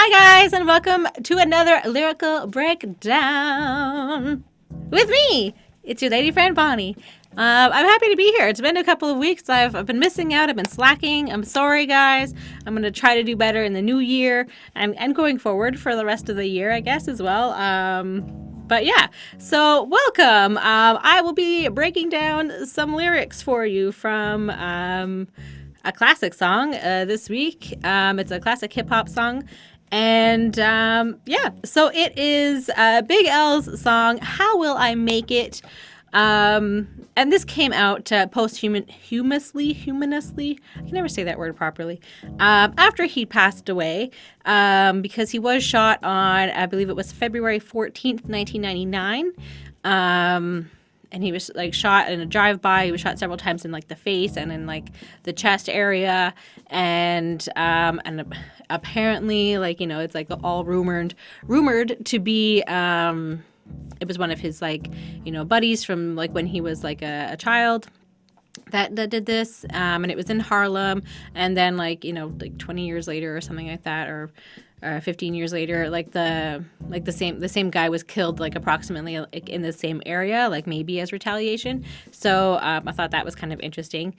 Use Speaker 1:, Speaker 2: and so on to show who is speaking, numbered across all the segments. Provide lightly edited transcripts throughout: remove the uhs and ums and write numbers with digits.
Speaker 1: Hi guys, and welcome to another lyrical breakdown with me. It's your lady friend Bonnie. I'm happy to be here. It's been a couple of weeks. I've been missing out. I've been slacking. I'm sorry, guys. I'm gonna try to do better in the new year and going forward for the rest of the year, I guess, as well. But yeah, so welcome. I will be breaking down some lyrics for you from a classic song this week. It's a classic hip hop song. And yeah, so it is Big L's song, How Will I Make It? And this came out posthumously, I can never say that word properly, after he passed away, because he was shot on, I believe it was February 14th, 1999. And he was like shot in a drive-by. He was shot several times in like the face and in like the chest area, and apparently, like, you know, it's like all rumored to be it was one of his, like, you know, buddies from like when he was like a child that did this, and it was in Harlem. And then, like, you know, like 20 years later or something like that, or 15 years later, like the same guy was killed, like approximately like in the same area, like maybe as retaliation. So I thought that was kind of interesting.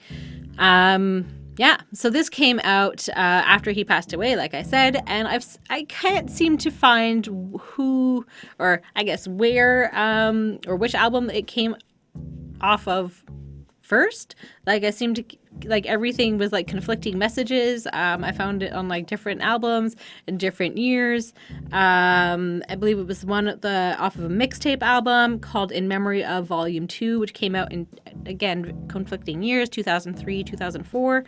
Speaker 1: Yeah, so this came out after he passed away, like I said, and I can't seem to find who, or I guess where, or which album it came off of first. Like, I seem to, like, everything was like conflicting messages. I found it on like different albums in different years. I believe it was off of a mixtape album called In Memory of Volume 2, which came out in, again, conflicting years, 2003, 2004.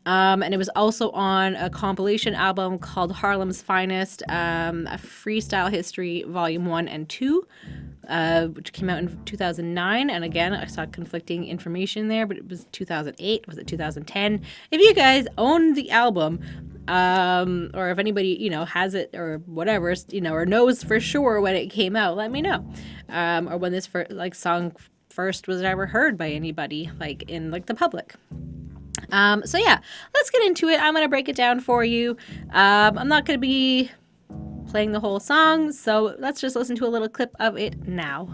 Speaker 1: And it was also on a compilation album called Harlem's Finest, a Freestyle History Volume 1 and 2, which came out in 2009. And again, I saw conflicting information there, but it was 2008. Was it 2010? If you guys own the album, or if anybody, you know, has it or whatever, you know, or knows for sure when it came out, let me know. Or when this song first was ever heard by anybody, like in like the public. So yeah, let's get into it. I'm going to break it down for you. I'm not going to be playing the whole song, so let's just listen to a little clip of it now.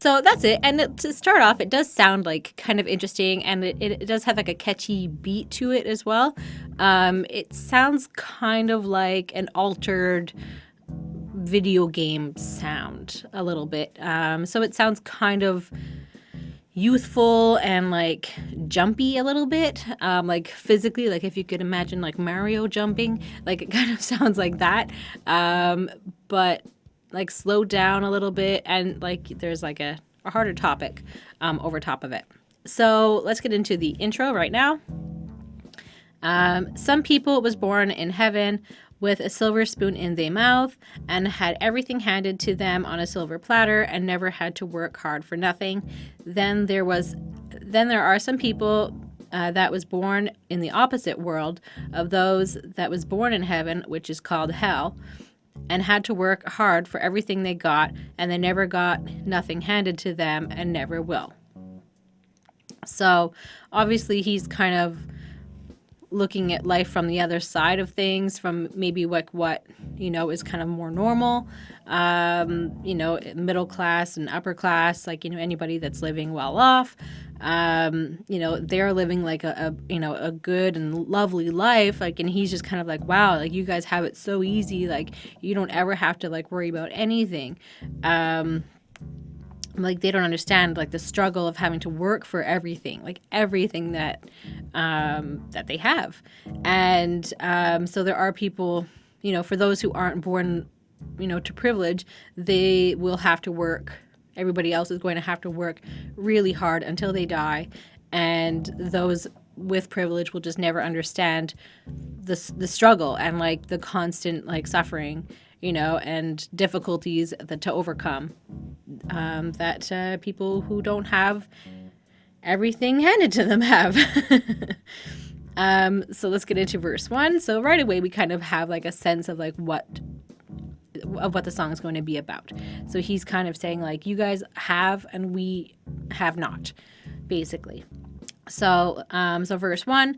Speaker 1: So that's it. And to start off, it does sound like kind of interesting, and it does have like a catchy beat to it as well. It sounds kind of like an altered video game sound a little bit. So it sounds kind of youthful and like jumpy a little bit, like physically, like if you could imagine like Mario jumping, like it kind of sounds like that, but like slowed down a little bit, and like there's like a harder topic over top of it. So let's get into the intro right now. Some people was born in heaven with a silver spoon in their mouth, and had everything handed to them on a silver platter, and never had to work hard for nothing. Then there are some people that was born in the opposite world of those that was born in heaven, which is called hell, and had to work hard for everything they got, and they never got nothing handed to them, and never will. So obviously he's kind of looking at life from the other side of things, from maybe like what, you know, is kind of more normal, you know, middle class and upper class, like, you know, anybody that's living well off, you know, they're living like a you know, a good and lovely life, like, and he's just kind of like, wow, like, you guys have it so easy, like, you don't ever have to like worry about anything. Like, they don't understand like the struggle of having to work for everything, like everything that that they have. And so there are people, you know, for those who aren't born, you know, to privilege, they will have to work. Everybody else is going to have to work really hard until they die, and those with privilege will just never understand the struggle and like the constant like suffering, you know, and difficulties to overcome, that people who don't have everything handed to them have. So let's get into verse 1. So right away we kind of have like a sense of like what the song is going to be about. So he's kind of saying like, you guys have and we have not, basically. So verse 1,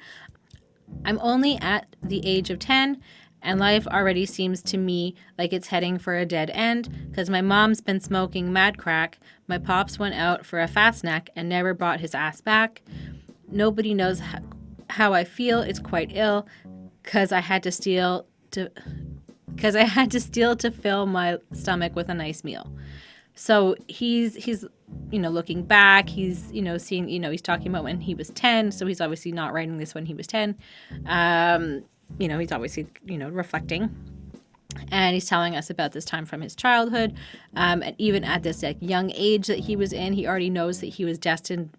Speaker 1: I'm only at the age of 10, and life already seems to me like it's heading for a dead end because my mom's been smoking mad crack. My pops went out for a fast snack and never brought his ass back. Nobody knows how I feel. It's quite ill because I had to steal to fill my stomach with a nice meal. So he's looking back, he's seeing, he's talking about when he was 10, so he's obviously not writing this when he was 10. He's obviously reflecting, and he's telling us about this time from his childhood, and even at this like young age that he was in, he already knows that he was destined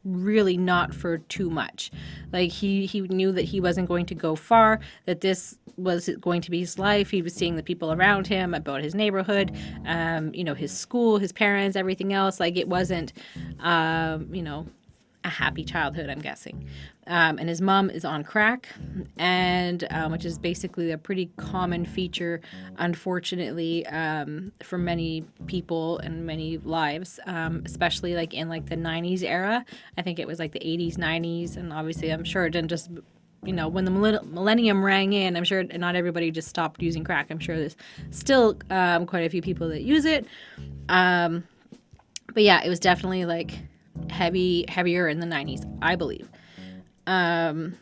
Speaker 1: really not for too much. Like he knew that he wasn't going to go far, that this was going to be his life. He was seeing the people around him, about his neighborhood, his school, his parents, everything else. Like it wasn't, a happy childhood, I'm guessing. And his mom is on crack, and which is basically a pretty common feature, unfortunately, for many people and many lives, especially like in like the 90s era. I think it was like the 80s, 90s, and obviously I'm sure it didn't just, when the millennium rang in, I'm sure not everybody just stopped using crack. I'm sure there's still quite a few people that use it. But yeah, it was definitely like heavier in the 90s, I believe. And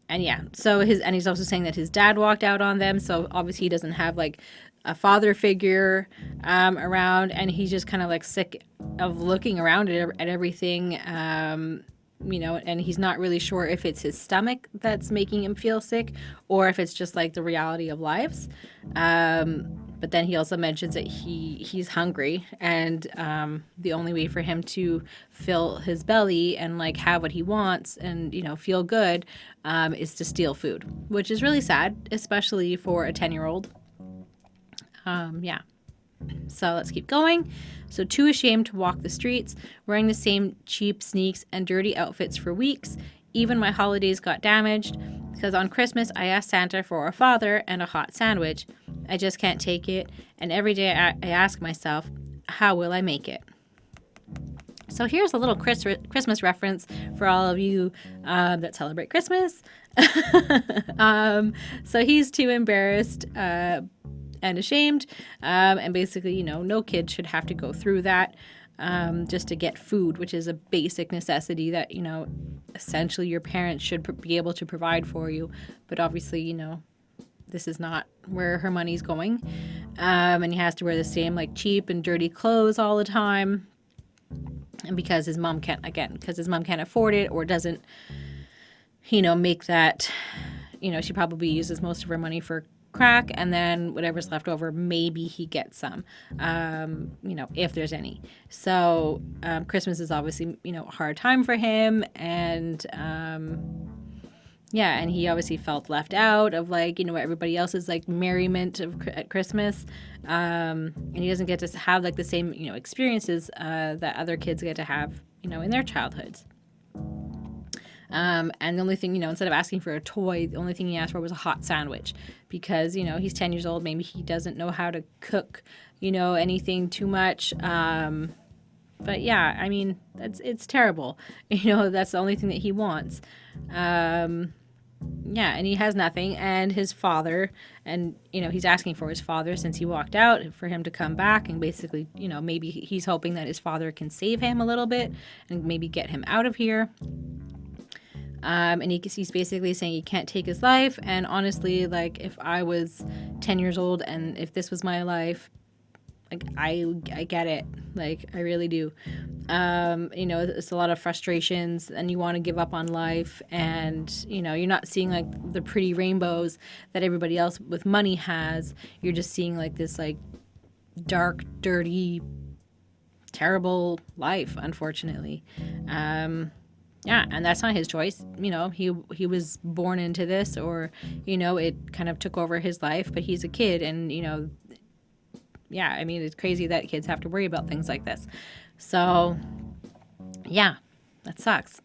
Speaker 1: yeah, and he's also saying that his dad walked out on them, so obviously he doesn't have like a father figure around, and he's just kind of like sick of looking around at everything, and he's not really sure if it's his stomach that's making him feel sick or if it's just like the reality of lives. But then he also mentions that he's hungry, and the only way for him to fill his belly and like have what he wants and feel good is to steal food, which is really sad, especially for a 10-year-old. Yeah. So let's keep going. So too ashamed to walk the streets, wearing the same cheap sneaks and dirty outfits for weeks. Even my holidays got damaged because on Christmas I asked Santa for a father and a hot sandwich. I just can't take it, and every day I ask myself, how will I make it? So here's a little Christmas reference for all of you that celebrate Christmas. So he's too embarrassed and ashamed, and basically, no kid should have to go through that just to get food, which is a basic necessity that, essentially your parents should be able to provide for you. But obviously, this is not where her money's going. And he has to wear the same like cheap and dirty clothes all the time. And because his mom can't afford it or doesn't, make that, she probably uses most of her money for crack, and then whatever's left over, maybe he gets some, if there's any. So Christmas is obviously, a hard time for him, and yeah, and he obviously felt left out of like, everybody else's like merriment at Christmas, and he doesn't get to have like the same, experiences that other kids get to have, in their childhoods. And the only thing, instead of asking for a toy, the only thing he asked for was a hot sandwich because, he's 10 years old. Maybe he doesn't know how to cook, anything too much. But yeah, I mean, it's terrible. That's the only thing that he wants. Yeah, and he has nothing. And his father, and, he's asking for his father since he walked out for him to come back. And basically, maybe he's hoping that his father can save him a little bit and maybe get him out of here. And he's basically saying he can't take his life. And honestly, like, if I was 10 years old and if this was my life, like, I get it. Like, I really do. It's a lot of frustrations and you want to give up on life. And, you're not seeing, like, the pretty rainbows that everybody else with money has. You're just seeing, like, this, like, dark, dirty, terrible life, unfortunately. Yeah, and that's not his choice. He was born into this, or, it kind of took over his life, but he's a kid, and, yeah, I mean, it's crazy that kids have to worry about things like this. So, yeah, that sucks.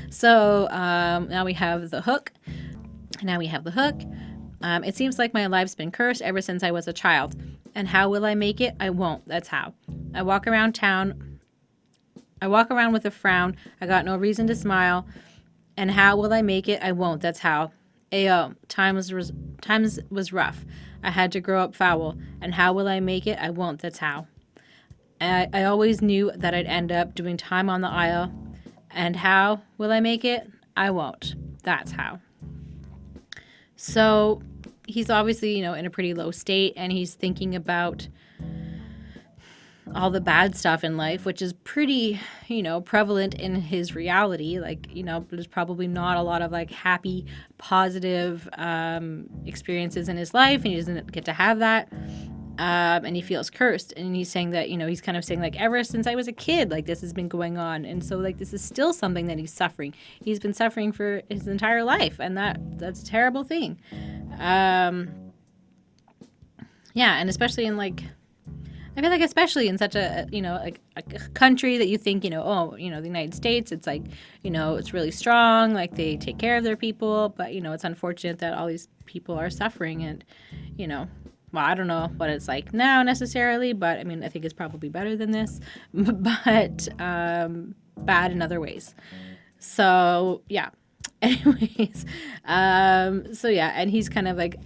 Speaker 1: So, now we have the hook. It seems like my life's been cursed ever since I was a child. And how will I make it? I won't. That's how. I walk around town I walk around with a frown. I got no reason to smile. And how will I make it? I won't. That's how. Ayo, times was rough. I had to grow up foul. And how will I make it? I won't. That's how. I always knew that I'd end up doing time on the aisle. And how will I make it? I won't. That's how. So he's obviously, in a pretty low state, and he's thinking about all the bad stuff in life, which is pretty, prevalent in his reality. Like, there's probably not a lot of like happy, positive experiences in his life, and he doesn't get to have that. And he feels cursed. And he's saying that, he's kind of saying like, ever since I was a kid, like this has been going on. And so like, this is still something that he's suffering. He's been suffering for his entire life. And that's a terrible thing. Yeah. And especially in like, I feel like especially in such a, a country that you think, the United States, it's like, it's really strong, like they take care of their people, but, it's unfortunate that all these people are suffering and, well, I don't know what it's like now necessarily, but I mean, I think it's probably better than this, but bad in other ways. So, yeah. Anyways, so yeah, and he's kind of like,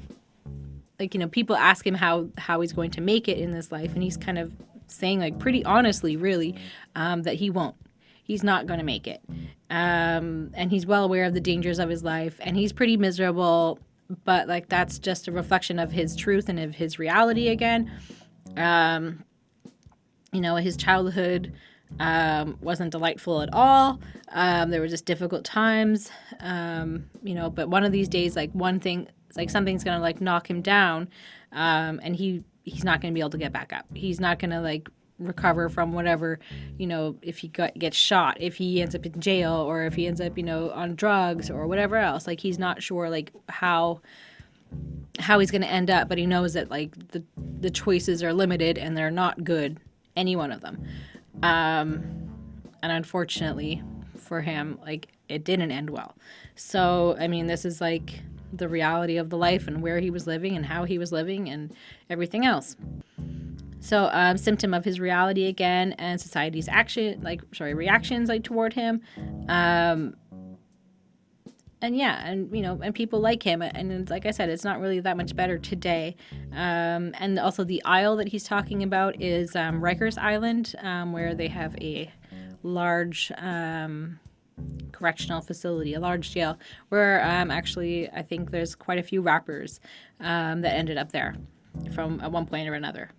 Speaker 1: people ask him how he's going to make it in this life, and he's kind of saying like pretty honestly, really, that he won't. He's not going to make it. And he's well aware of the dangers of his life, and he's pretty miserable, but like that's just a reflection of his truth and of his reality again. His childhood wasn't delightful at all. There were just difficult times, but one of these days, like one thing, it's like something's going to like knock him down, and he's not going to be able to get back up. He's not going to like recover from whatever, if he gets shot, if he ends up in jail, or if he ends up, on drugs or whatever else. Like he's not sure like how he's going to end up, but he knows that like the choices are limited and they're not good, any one of them. And unfortunately for him, like it didn't end well. So, I mean, this is like the reality of the life and where he was living and how he was living and everything else. So, symptom of his reality again, and society's reactions like toward him. And yeah, and people like him. And like I said, it's not really that much better today. And also the isle that he's talking about is Rikers Island, where they have a large correctional facility, a large jail, where actually I think there's quite a few rappers that ended up there from at one point or another.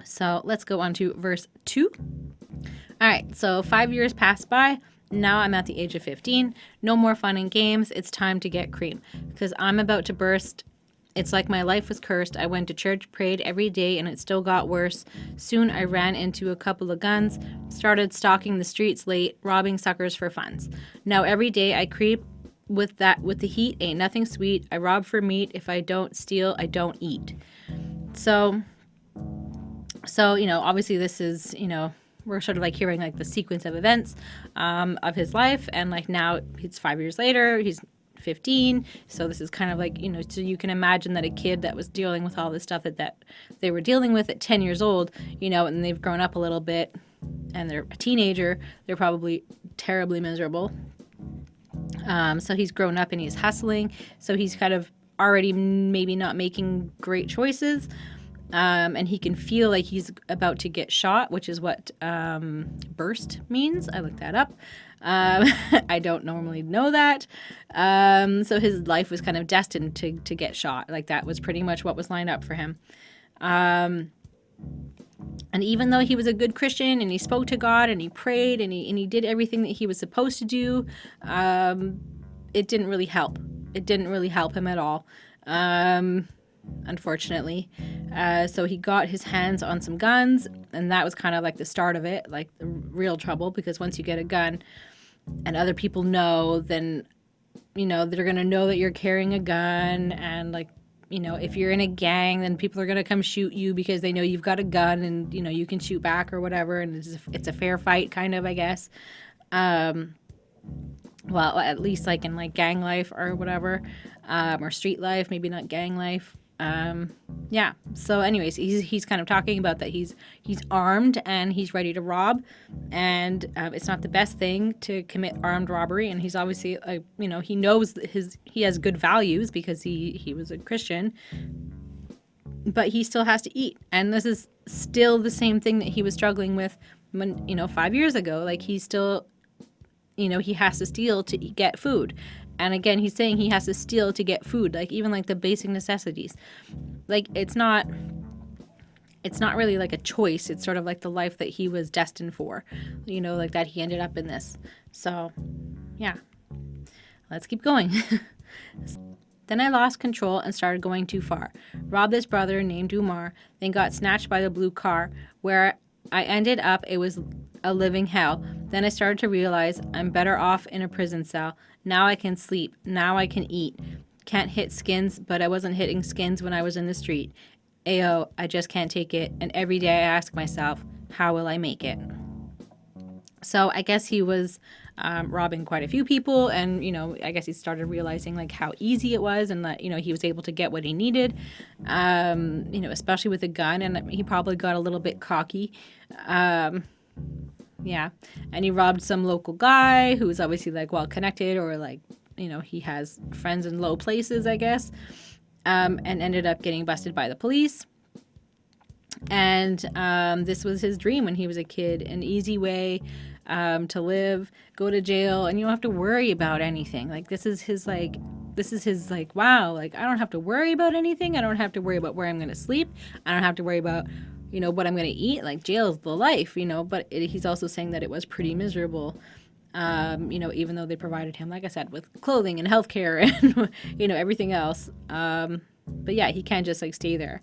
Speaker 1: So let's go on to verse 2. All right, so 5 years passed by. Now I'm at the age of 15. No more fun and games. It's time to get cream because I'm about to burst. It's like my life was cursed. I went to church, prayed every day, and it still got worse. Soon I ran into a couple of guns, started stalking the streets late, robbing suckers for funds. Now every day I creep with the heat. Ain't nothing sweet. I rob for meat. If I don't steal, I don't eat. So obviously this is, we're sort of like hearing like the sequence of events of his life, and like now it's 5 years later, he's 15, so this is kind of like, so you can imagine that a kid that was dealing with all this stuff that they were dealing with at 10 years old, and they've grown up a little bit and they're a teenager, they're probably terribly miserable. So he's grown up and he's hustling, so he's kind of already maybe not making great choices. And he can feel like he's about to get shot, which is what burst means. I looked that up. I don't normally know that. So his life was kind of destined to get shot. Like that was pretty much what was lined up for him. And even though he was a good Christian and he spoke to God and he prayed and he did everything that he was supposed to do, it didn't really help. It didn't really help him at all. Unfortunately. So he got his hands on some guns, and that was kind of like the start of it, like the real trouble, because once you get a gun and other people know, then, they're going to know that you're carrying a gun, and like, if you're in a gang, then people are going to come shoot you because they know you've got a gun and, you can shoot back or whatever, and it's a fair fight kind of, I guess. Well, at least like in like gang life or whatever, or street life, maybe not gang life. Yeah. So anyways, he's kind of talking about that he's armed and he's ready to rob, and it's not the best thing to commit armed robbery. And he's obviously he knows he has good values because he was a Christian, but he still has to eat. And this is still the same thing that he was struggling with when 5 years ago. Like he still he has to steal to get food. And again, he's saying he has to steal to get food, like even like the basic necessities. Like it's not really like a choice. It's sort of like the life that he was destined for, like that he ended up in this. So yeah, let's keep going. Then I lost control and started going too far. Robbed this brother named Umar, then got snatched by the blue car. Where I ended up, it was a living hell. Then I started to realize I'm better off in a prison cell. Now I can sleep. Now I can eat. Can't hit skins, but I wasn't hitting skins when I was in the street. Ayo, I just can't take it. And every day I ask myself, how will I make it? So I guess he was robbing quite a few people, and I guess he started realizing like how easy it was, and that he was able to get what he needed, especially with a gun, and he probably got a little bit cocky. Yeah, and he robbed some local guy who was obviously like well connected, or like he has friends in low places, I guess, and ended up getting busted by the police. And this was his dream when he was a kid, an easy way to live, go to jail, and you don't have to worry about anything. Like this is his wow, like I don't have to worry about anything. I don't have to worry about where I'm going to sleep. I don't have to worry about what I'm going to eat. Like jail is the life, but he's also saying that it was pretty miserable. Even though they provided him, like I said, with clothing and healthcare and everything else. But yeah, he can't just like stay there.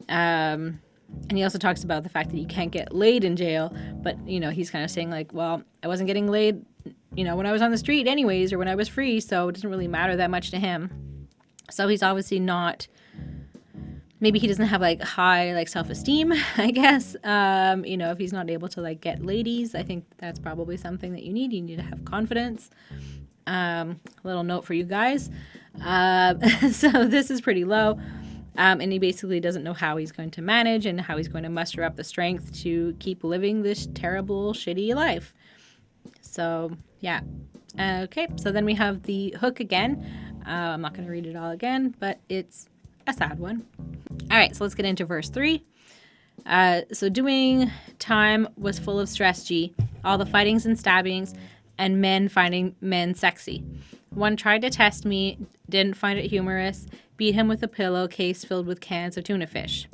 Speaker 1: And he also talks about the fact that you can't get laid in jail, but he's kind of saying like, well, I wasn't getting laid when I was on the street anyways, or when I was free, so it doesn't really matter that much to him. So he's obviously not, maybe he doesn't have like high like self-esteem, I guess. If he's not able to like get ladies, I think that's probably something that you need to have confidence. Little note for you guys. So this is pretty low. And he basically doesn't know how he's going to manage and how he's going to muster up the strength to keep living this terrible, shitty life. So, yeah. Okay, so then we have the hook again. I'm not going to read it all again, but it's a sad one. All right, so let's get into verse 3. So doing time was full of stress, G. All the fightings and stabbings and men finding men sexy. One tried to test me, didn't find it humorous, beat him with a pillowcase filled with cans of tuna fish.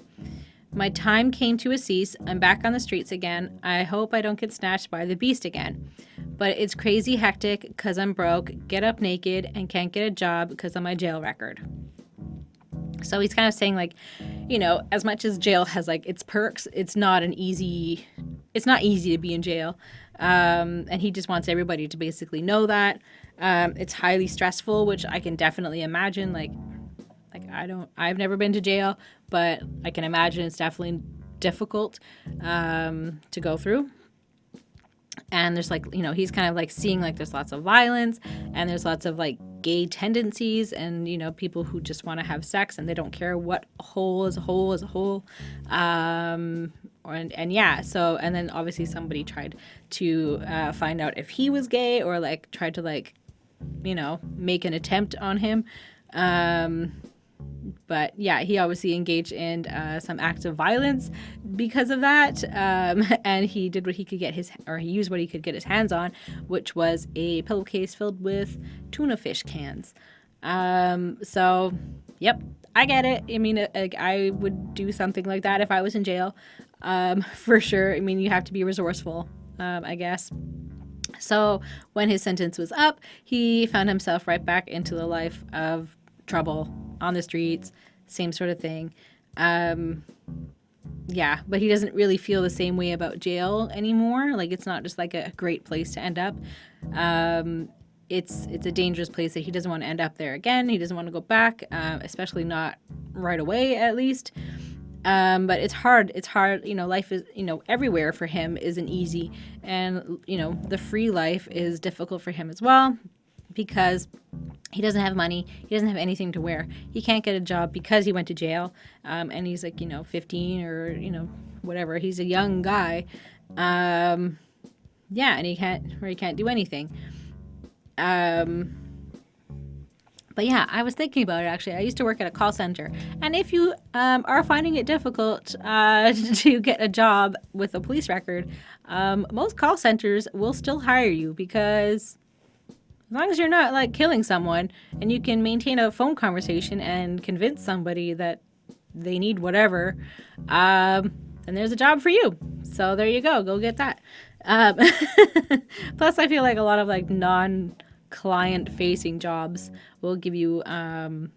Speaker 1: My time came to a cease. I'm back on the streets again. I hope I don't get snatched by the beast again. But it's crazy hectic because I'm broke, get up naked, and can't get a job because of my jail record. So he's kind of saying like, as much as jail has like its perks, it's not easy to be in jail. And he just wants everybody to basically know that. It's highly stressful, which I can definitely imagine. Like I've never been to jail, but I can imagine it's definitely difficult to go through. And there's like, he's kind of like seeing like there's lots of violence, and there's lots of like gay tendencies, and people who just want to have sex and they don't care what hole is a hole is a hole. And then obviously somebody tried to find out if he was gay, or like tried to like make an attempt on him. But yeah, he obviously engaged in some acts of violence because of that. And he did what he could he used what he could get his hands on, which was a pillowcase filled with tuna fish cans. So, yep, I get it. I mean, I would do something like that if I was in jail, for sure. I mean, you have to be resourceful, I guess. So when his sentence was up, he found himself right back into the life of trouble on the streets, same sort of thing. But he doesn't really feel the same way about jail anymore. Like, it's not just like a great place to end up. It's a dangerous place that he doesn't want to end up there again. He doesn't want to go back, especially not right away, at least. But it's hard. Life is, everywhere for him isn't easy. And, the free life is difficult for him as well. because he doesn't have money. He doesn't have anything to wear. He can't get a job because he went to jail. And he's like, 15 or, whatever. He's a young guy. Yeah, and he can't do anything. But yeah, I was thinking about it actually. I used to work at a call center. And if you are finding it difficult to get a job with a police record, most call centers will still hire you, because as long as you're not like killing someone and you can maintain a phone conversation and convince somebody that they need whatever, then there's a job for you. So there you go. Go get that. Plus, I feel like a lot of like non-client-facing jobs will give you a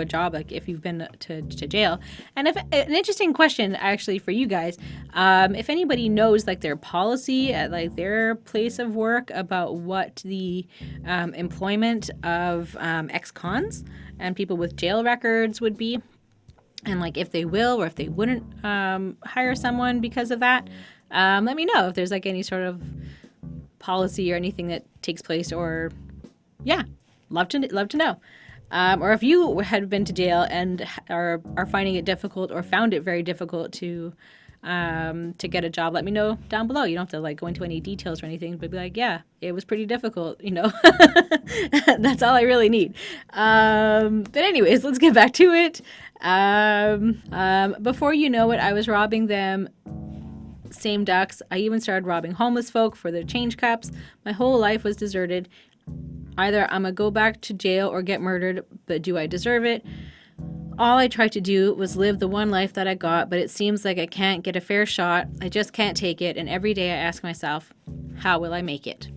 Speaker 1: job, like if you've been to jail. And if an interesting question actually for you guys, if anybody knows like their policy at like their place of work about what the employment of ex-cons and people with jail records would be, and like if they will or if they wouldn't hire someone because of that, let me know if there's like any sort of policy or anything that takes place, or yeah, love to know. Or if you had been to jail and are finding it difficult or found it very difficult to get a job, let me know down below. You don't have to like go into any details or anything, but be like, yeah, it was pretty difficult, That's all I really need. But anyways, let's get back to it. Before you know it, I was robbing them. Same ducks. I even started robbing homeless folk for their change cups. My whole life was deserted. Either I'm gonna go back to jail or get murdered, but do I deserve it? All I tried to do was live the one life that I got, but it seems like I can't get a fair shot. I just can't take it, and every day I ask myself, how will I make it?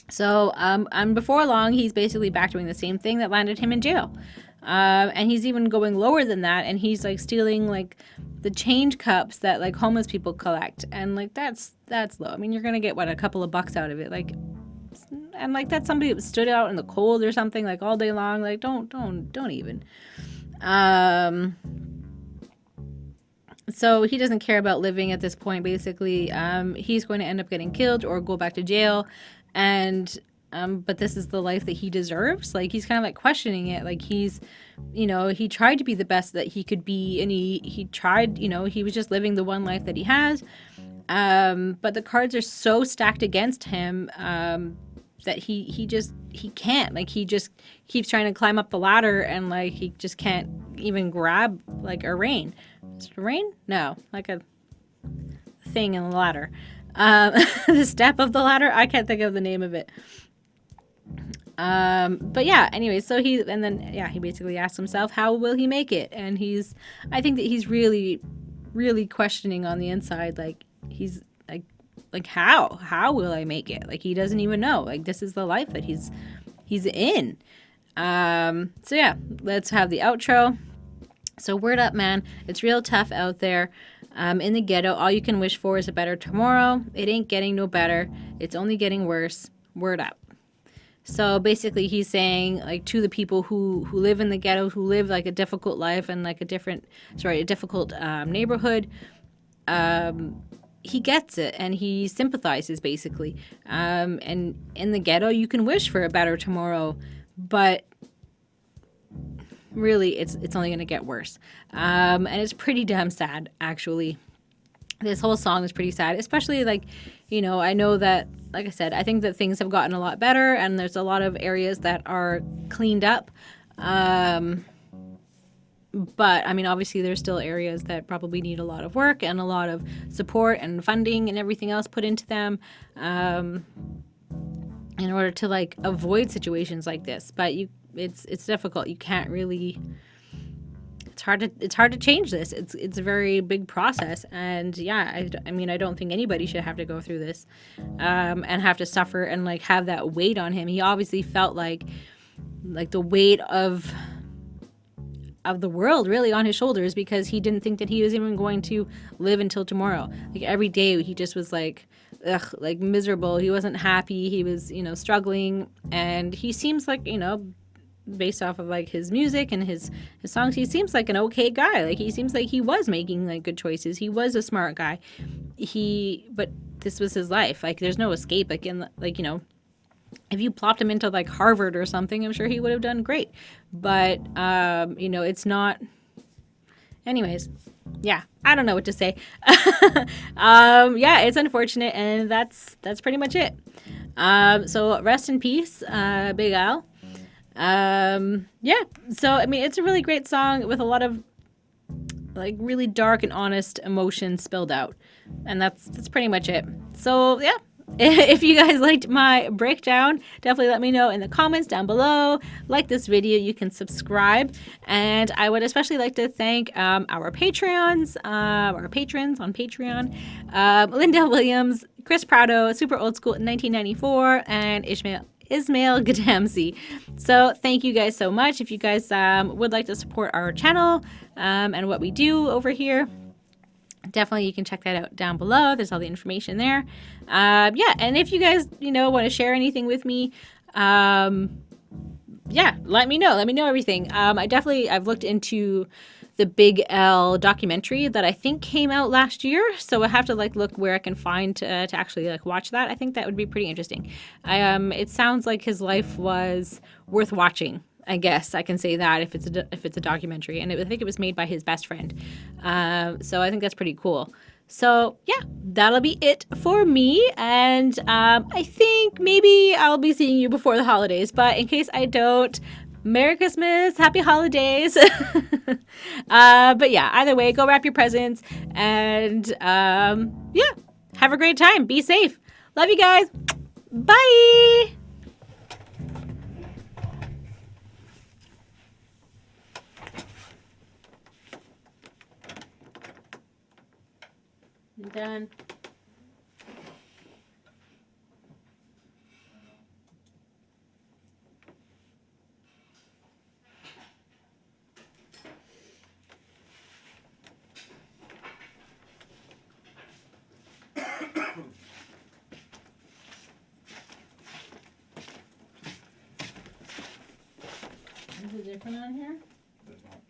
Speaker 1: So, and before long, he's basically back doing the same thing that landed him in jail. And he's even going lower than that, and he's like stealing like the change cups that like homeless people collect, and like that's low. I mean, you're gonna get a couple of bucks out of it, like. And like that's somebody that stood out in the cold or something like all day long. Like don't even. So he doesn't care about living at this point. Basically, he's going to end up getting killed or go back to jail, and but this is the life that he deserves. Like he's kind of like questioning it. Like he's, he tried to be the best that he could be, and he tried. He was just living the one life that he has. But the cards are so stacked against him. That he can't, like he just keeps trying to climb up the ladder, and like he just can't even grab like a rein. Is it a rein? No, like a thing in the ladder. The step of the ladder. I can't think of the name of it. But yeah, anyway, so he basically asks himself, how will he make it? And I think that he's really, really questioning on the inside, like he's like how will I make it? Like he doesn't even know. Like this is the life that he's in. So yeah, let's have the outro. So word up, man. It's real tough out there. In the ghetto, all you can wish for is a better tomorrow. It ain't getting no better. It's only getting worse. Word up. So basically he's saying like to the people who live in the ghetto, who live like a difficult life and like a difficult neighborhood, he gets it and he sympathizes basically. And in the ghetto, you can wish for a better tomorrow, but really it's only going to get worse. And it's pretty damn sad, actually. This whole song is pretty sad, especially like, I know that, like I said, I think that things have gotten a lot better and there's a lot of areas that are cleaned up. But, I mean, obviously there's still areas that probably need a lot of work and a lot of support and funding and everything else put into them in order to, like, avoid situations like this. But it's difficult. You can't really... It's hard to change this. It's a very big process. And, yeah, I mean, I don't think anybody should have to go through this and have to suffer and, like, have that weight on him. He obviously felt like the weight of the world really on his shoulders because he didn't think that he was even going to live until tomorrow. Like every day he just was like, like miserable. He wasn't happy. He was, struggling. And he seems like, based off of like his music and his songs, he seems like an okay guy. Like he seems like he was making like good choices. He was a smart guy. But this was his life. Like there's no escape. Like if you plopped him into like Harvard or something, I'm sure he would have done great. But you know, it's not. Anyways, yeah, I don't know what to say. Yeah, it's unfortunate, and that's pretty much it. So rest in peace, Big Al. Yeah, so I mean, it's a really great song with a lot of like really dark and honest emotions spilled out, and that's pretty much it. So yeah. If you guys liked my breakdown, definitely let me know in the comments down below. Like this video, you can subscribe. And I would especially like to thank our Patreons, our patrons on Patreon, Linda Williams, Chris Prado, Super Old School in 1994, and Ismail Gadamsi. So thank you guys so much. If you guys would like to support our channel and what we do over here, definitely you can check that out down below. There's all the information there. Yeah, and if you guys, you know, want to share anything with me, yeah, let me know. Let me know everything. I've looked into the Big L documentary that I think came out last year. So I have to like look where I can find to actually like watch that. I think that would be pretty interesting. It sounds like his life was worth watching. I guess I can say that if it's a documentary, and I think it was made by his best friend. So I think that's pretty cool. So yeah, that'll be it for me, and I think maybe I'll be seeing you before the holidays. But in case I don't, Merry Christmas, Happy Holidays. But yeah, either way, go wrap your presents, and yeah, have a great time. Be safe. Love you guys. Bye. I'm done. Is it different on here?
Speaker 2: There's not